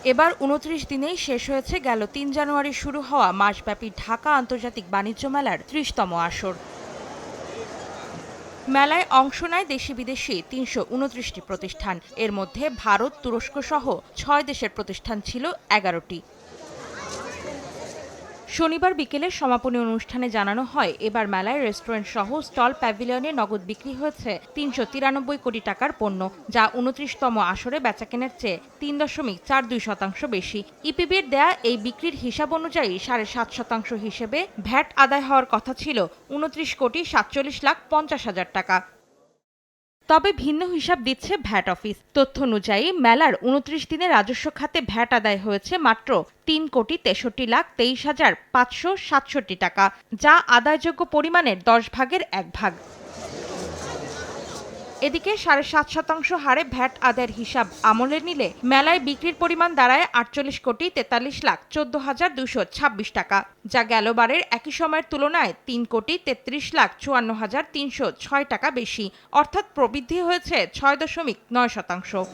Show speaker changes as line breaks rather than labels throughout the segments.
এবার ২৯ দিনেই শেষ হয়েছে গেল ৩ জানুয়ারি শুরু হওয়া মাসব্যাপী ঢাকা আন্তর্জাতিক বাণিজ্য মেলার ৩০তম আসর। মেলায় অংশ নেয় দেশি বিদেশি ৩২৯টি প্রতিষ্ঠান। এর মধ্যে ভারত, তুরস্ক সহ ৬ দেশের প্রতিষ্ঠান ছিল ১১টি। শনিবার বিকেলে সমাপনী অনুষ্ঠানে জানানো হয়, এবার মেলায় রেস্টুরেন্ট সহ স্টল প্যাভিলিয়নে নগদ বিক্রি হয়েছে ৩৯৩ কোটি টাকার পণ্য, যা ২৯তম আসরে বেচাকেনার চেয়ে ৩.৪২% বেশি। ইপিবির দেয়া এই বিক্রির হিসাব অনুযায়ী ৭.৫% হিসেবে ভ্যাট আদায় হওয়ার কথা ছিল ২৯,৪৭,৫০,০০০ টাকা। তবে ভিন্ন হিসাব দিচ্ছে ভ্যাট অফিস। তথ্য অনুযায়ী মেলার ২৯ দিনে রাজস্ব খাতে ভ্যাট আদায় হয়েছে মাত্র ৩,৬৩,২৩,৫৬৭ টাকা, যা আদায়যোগ্য পরিমাণের ১০ ভাগের ১ ভাগ। এদিকে ৭.৫% হারে ভ্যাট আদায়ের হিসাব আমলে নিলে মেলায় বিক্রির পরিমাণ দাঁড়ায় ৪৮,৪৩,১৪,২২৬ টাকা, যা গেলবারের একই সময়ের তুলনায় ৩,৩৩,৫৪,৩০৬ টাকা বেশি, অর্থাৎ প্রবৃদ্ধি হয়েছে ৬.৯%।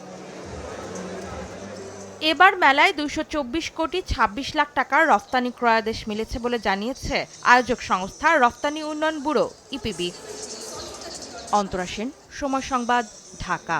এবার মেলায় ২২,২৬,২৬ টাকার রফতানি ক্রয়াদেশ মিলেছে বলে জানিয়েছে আয়োজক সংস্থা রফতানি উন্নয়ন ব্যুরো ইপিবি। অন্তরা সেন, সময় সংবাদ, ঢাকা।